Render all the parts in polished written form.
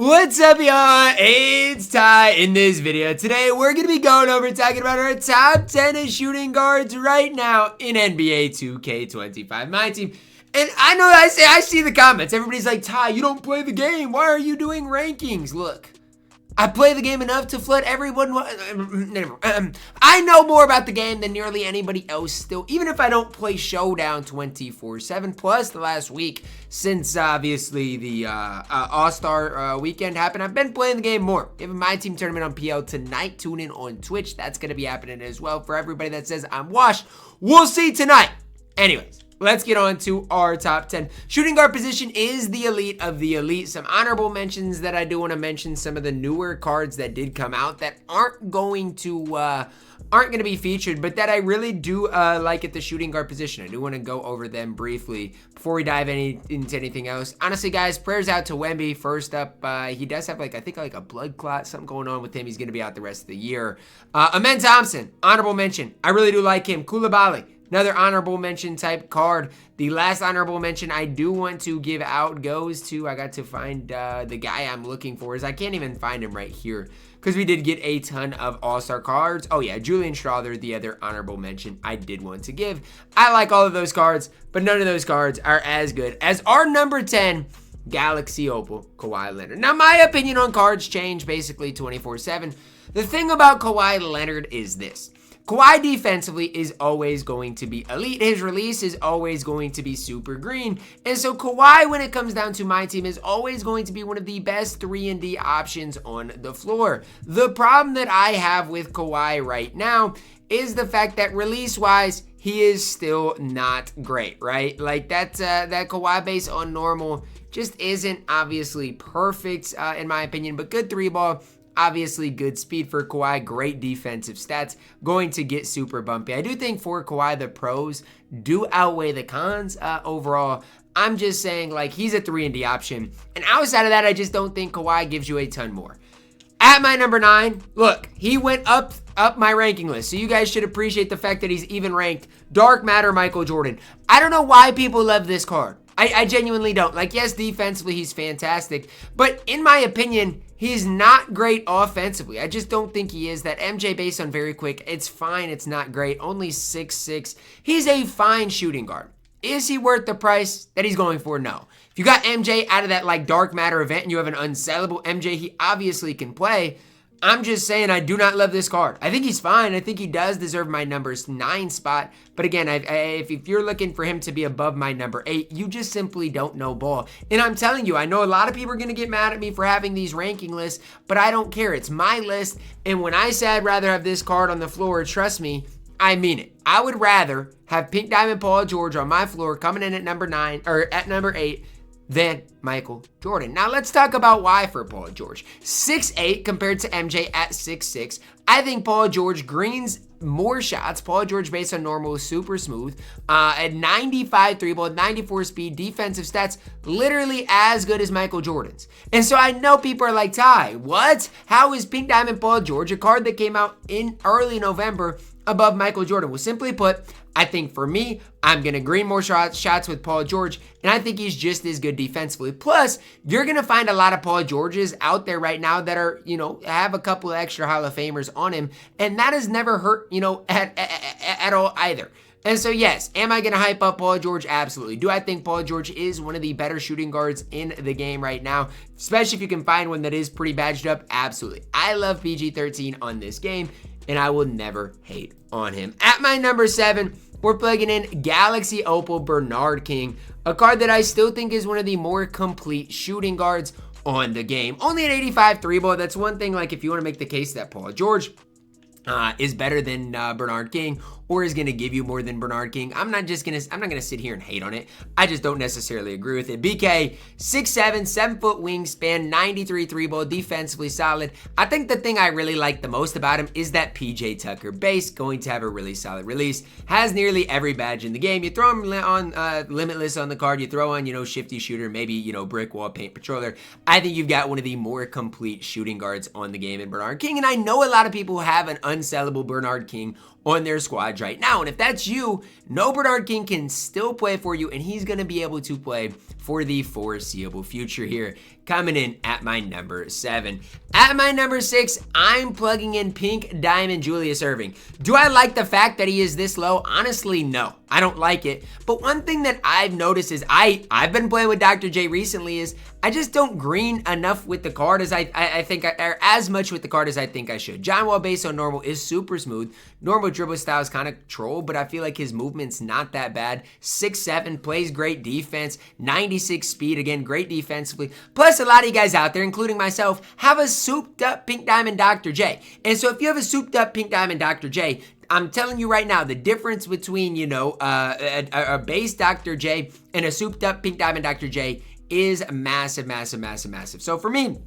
What's up, y'all? It's Ty. In this video today, we're going to be going over talking about our top 10 shooting guards right now in NBA 2K25 MyTEAM. And I know I see the comments. Everybody's like, Ty, you don't play the game. Why are you doing rankings? Look, I play the game enough to flood everyone. I know more about the game than nearly anybody else still, even if I don't play Showdown 24/7. Plus, the last week, since obviously the All-Star weekend happened, I've been playing the game more. We have a MyTEAM tournament on PL tonight. Tune in on Twitch. That's going to be happening as well. For everybody that says I'm washed, we'll see tonight. Anyways. Let's get on to our top 10. Shooting guard position is the elite of the elite. Some honorable mentions that I do want to mention. Some of the newer cards that did come out that aren't going to be featured, but that I really do like at the shooting guard position. I do want to go over them briefly before we dive into anything else. Honestly, guys, prayers out to Wemby. First up, he does have I think a blood clot, something going on with him. He's going to be out the rest of the year. Amen Thompson, honorable mention. I really do like him. Koulibaly. Another honorable mention type card. The last honorable mention I do want to give out goes to, I got to find the guy I'm looking for. I can't even find him right here because we did get a ton of all-star cards. Oh yeah, Julian Strawther, the other honorable mention I did want to give. I like all of those cards, but none of those cards are as good as our number 10 Galaxy Opal, Kawhi Leonard. Now, my opinion on cards change basically 24/7. The thing about Kawhi Leonard is this. Kawhi defensively is always going to be elite. His release is always going to be super green. And so Kawhi, when it comes down to my team, is always going to be one of the best 3-and-D options on the floor. The problem that I have with Kawhi right now is the fact that release-wise, he is still not great, right? Like that Kawhi base on normal just isn't obviously perfect in my opinion, but good 3-ball. Obviously, good speed for Kawhi, great defensive stats, going to get super bumpy. I do think for Kawhi, the pros do outweigh the cons overall. I'm just saying, like, he's a 3-and-D option. And outside of that, I just don't think Kawhi gives you a ton more. At my number 9, look, he went up my ranking list. So you guys should appreciate the fact that he's even ranked. Dark Matter Michael Jordan. I don't know why people love this card. I genuinely don't. Like, yes, defensively, he's fantastic. But in my opinion, he's not great offensively. I just don't think he is. That MJ based on very quick, it's fine. It's not great. Only 6'6". He's a fine shooting guard. Is he worth the price that he's going for? No. If you got MJ out of that, like, Dark Matter event and you have an unsellable MJ, he obviously can play. I'm just saying I do not love this card. I think he's fine. I think he does deserve my number 9 spot. But again, if you're looking for him to be above my number 8, you just simply don't know ball. And I'm telling you, I know a lot of people are going to get mad at me for having these ranking lists, but I don't care. It's my list. And when I say I'd rather have this card on the floor, trust me, I mean it. I would rather have Pink Diamond Paul George on my floor coming in at number 9 or at number 8 than Michael Jordan. Now let's talk about why for Paul George. 6'8" compared to MJ at 6'6". I think Paul George greens more shots. Paul George based on normal is super smooth. At 95 3-ball, 94 speed, defensive stats, literally as good as Michael Jordan's. And so I know people are like, Ty, what? How is Pink Diamond Paul George, a card that came out in early November, above Michael Jordan? Well, simply put, I think for me, I'm going to green more shots with Paul George, and I think he's just as good defensively. Plus, you're going to find a lot of Paul Georges out there right now that are, have a couple of extra Hall of Famers on him, and that has never hurt, at all either. And so, yes, am I going to hype up Paul George? Absolutely. Do I think Paul George is one of the better shooting guards in the game right now? Especially if you can find one that is pretty badged up? Absolutely. I love PG-13 on this game, and I will never hate on him. At my number 7, we're plugging in Galaxy Opal Bernard King, a card that I still think is one of the more complete shooting guards on the game. Only an 85 3-ball. That's one thing, like, if you want to make the case that Paul George is better than Bernard King or is going to give you more than Bernard King, I'm not going to sit here and hate on it. I just don't necessarily agree with it. BK, 6'7", 7-foot wingspan, 93 3-ball, defensively solid. I think the thing I really like the most about him is that PJ Tucker base, going to have a really solid release, has nearly every badge in the game. You throw him on Limitless on the card, you throw on, Shifty Shooter, maybe, Brick Wall, Paint Patroller. I think you've got one of the more complete shooting guards on the game in Bernard King, and I know a lot of people have an unsellable Bernard King on their squads right now. And if that's you, no Bernard King can still play for you, and he's going to be able to play for the foreseeable future here. Coming in at my number 7. At my number 6, I'm plugging in Pink Diamond Julius Erving. Do I like the fact that he is this low? Honestly, no. I don't like it. But one thing that I've noticed is I've been playing with Dr. J recently is I just don't green enough with the card as I think, or as much with the card as I think I should. John Wall base on normal is super smooth. Normal dribble style is kind of troll, but I feel like his movement's not that bad. 6'7", plays great defense, 96 speed, again, great defensively. Plus, a lot of you guys out there, including myself, have a souped up Pink Diamond Dr. J. And so if you have a souped up Pink Diamond Dr. J, I'm telling you right now, the difference between, you know, a base Dr. J and a souped up Pink Diamond Dr. J is massive, massive, massive, massive. So for me,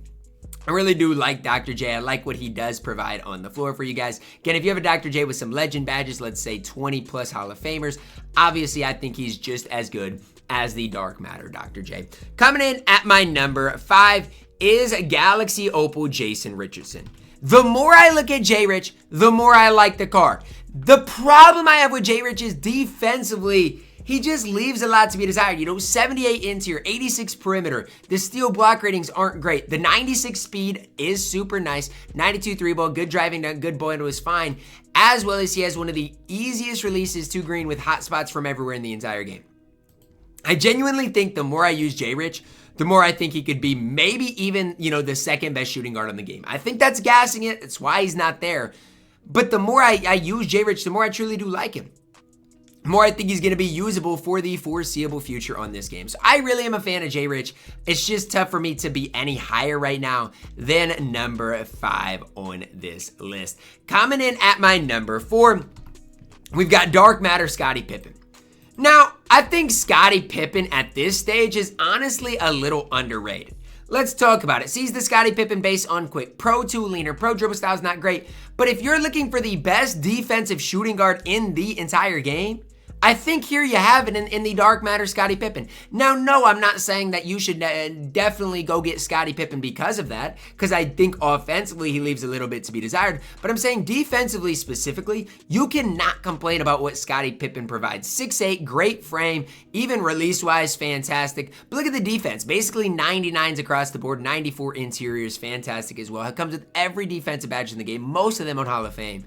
I really do like Dr. J. I like what he does provide on the floor for you guys. Again, if you have a Dr. J with some legend badges, let's say 20 plus Hall of Famers, obviously I think he's just as good as the Dark Matter Dr. J. Coming in at my number 5 is Galaxy Opal Jason Richardson. The more I look at J-Rich, the more I like the card. The problem I have with J-Rich is defensively, he just leaves a lot to be desired. You know, 78 interior, 86 perimeter. The steal block ratings aren't great. The 96 speed is super nice. 92 3 ball, good driving, good ball handle is fine. As well as he has one of the easiest releases to green with hot spots from everywhere in the entire game. I genuinely think the more I use J-Rich, the more I think he could be maybe even, you know, the second best shooting guard on the game. I think that's gassing it. That's why he's not there. But the more I use J-Rich, the more I truly do like him. The more I think he's going to be usable for the foreseeable future on this game. So I really am a fan of J-Rich. It's just tough for me to be any higher right now than number 5 on this list. Coming in at my number 4, we've got Dark Matter Scottie Pippen. Now, I think Scottie Pippen at this stage is honestly a little underrated. Let's talk about it. Sees the Scottie Pippen base on quick. Pro 2 leaner. Pro dribble style is not great. But if you're looking for the best defensive shooting guard in the entire game, I think here you have it in the Dark Matter Scottie Pippen. Now, no, I'm not saying that you should definitely go get Scottie Pippen because of that, because I think offensively he leaves a little bit to be desired. But I'm saying defensively specifically, you cannot complain about what Scottie Pippen provides. 6'8", great frame, even release-wise, fantastic. But look at the defense. Basically 99s across the board, 94 interiors, fantastic as well. It comes with every defensive badge in the game, most of them on Hall of Fame.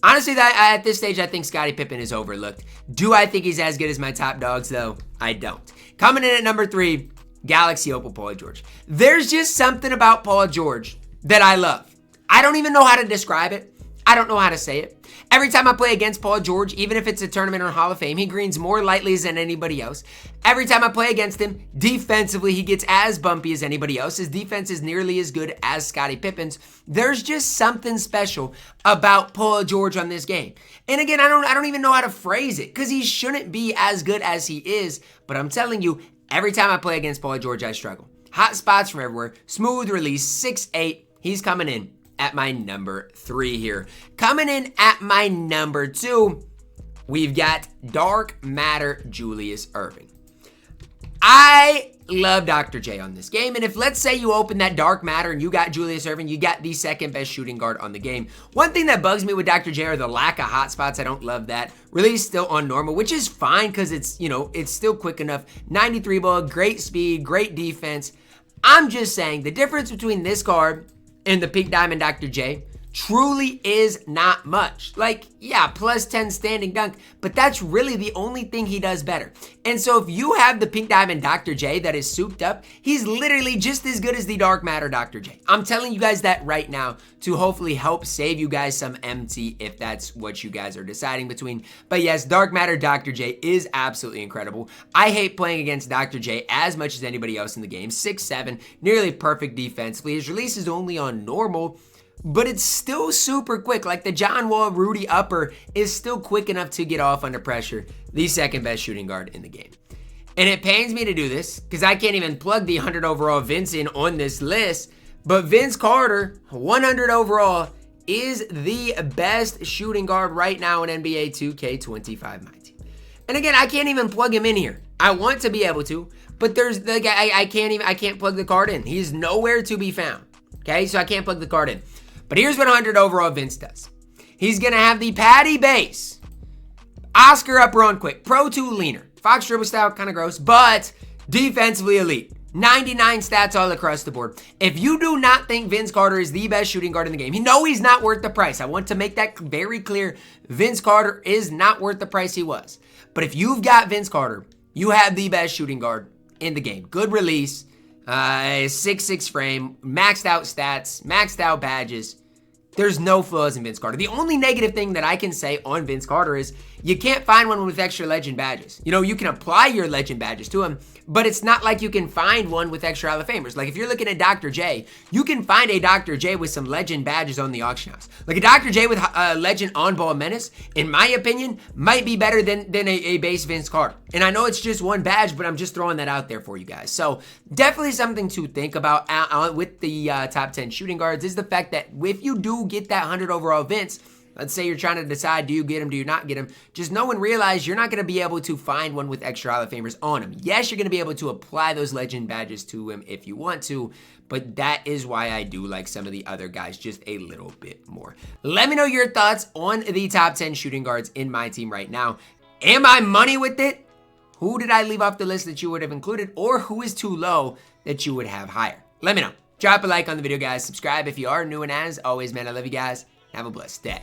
Honestly, at this stage, I think Scottie Pippen is overlooked. Do I think he's as good as my top dogs, though? I don't. Coming in at number 3, Galaxy Opal Paul George. There's just something about Paul George that I love. I don't even know how to describe it. I don't know how to say it. Every time I play against Paul George, even if it's a tournament or Hall of Fame, he greens more lightly than anybody else. Every time I play against him, defensively, he gets as bumpy as anybody else. His defense is nearly as good as Scottie Pippen's. There's just something special about Paul George on this game. And again, I don't even know how to phrase it, because he shouldn't be as good as he is. But I'm telling you, every time I play against Paul George, I struggle. Hot spots from everywhere. Smooth release, 6'8". He's coming in at my number 3 here. Coming in at my number 2, we've got Dark Matter Julius Erving. I love Dr. J on this game, and if let's say you open that Dark Matter and you got Julius Erving, you got the second best shooting guard on the game. One thing that bugs me with Dr. J are the lack of hot spots. I don't love that. Release still on normal, which is fine because it's, you know, it's still quick enough. 93 ball, great speed, great defense. I'm just saying the difference between this card and the Pink Diamond Dr. J truly is not much. Like, yeah, plus 10 standing dunk, but that's really the only thing he does better. And so if you have the Pink Diamond Dr. J that is souped up, he's literally just as good as the Dark Matter Dr. J. I'm telling you guys that right now to hopefully help save you guys some MT if that's what you guys are deciding between. But yes, Dark Matter Dr. J is absolutely incredible. I hate playing against Dr. J as much as anybody else in the game. 6'7", nearly perfect defensively. His release is only on normal, but it's still super quick. Like the John Wall Rudy upper is still quick enough to get off under pressure. The second best shooting guard in the game. And it pains me to do this because I can't even plug the 100 overall Vince in on this list. But Vince Carter, 100 overall, is the best shooting guard right now in NBA 2K25 MyTEAM. And again, I can't even plug him in here. I want to be able to, but there's the guy. I can't plug the card in. He's nowhere to be found. Okay, so I can't plug the card in. But here's what 100 overall Vince does. He's going to have the Patty base, Oscar upper on quick, Pro 2 leaner, Fox dribble style, kind of gross, but Defensively elite. 99 stats all across the board. If you do not think Vince Carter is the best shooting guard in the game, he's not worth the price. I want to make that very clear. Vince Carter is not worth the price he was. But if you've got Vince Carter, you have the best shooting guard in the game. Good release, 6'6" frame, maxed out stats, maxed out badges. There's no flaws in Vince Carter. The only negative thing that I can say on Vince Carter is you can't find one with extra legend badges. You can apply your legend badges to him, but it's not like you can find one with extra Hall of Famers. Like if you're looking at Dr. J, you can find a Dr. J with some legend badges on the auction house. Like a Dr. J with legend on-ball menace, in my opinion, might be better than a base Vince Carter. And I know it's just one badge, but I'm just throwing that out there for you guys. So definitely something to think about with the top 10 shooting guards is the fact that if you do get that 100 overall Vince, let's say you're trying to decide, do you get him, do you not get him? Just know and realize you're not going to be able to find one with extra Hall of Famers on him. Yes, you're going to be able to apply those legend badges to him if you want to, but that is why I do like some of the other guys just a little bit more. Let me know your thoughts on the top 10 shooting guards in my team right now. Am I money with it? Who did I leave off the list that you would have included, or who is too low that you would have higher? Let me know. Drop a like on the video, guys. Subscribe if you are new, and as always, man, I love you guys. Have a blessed day.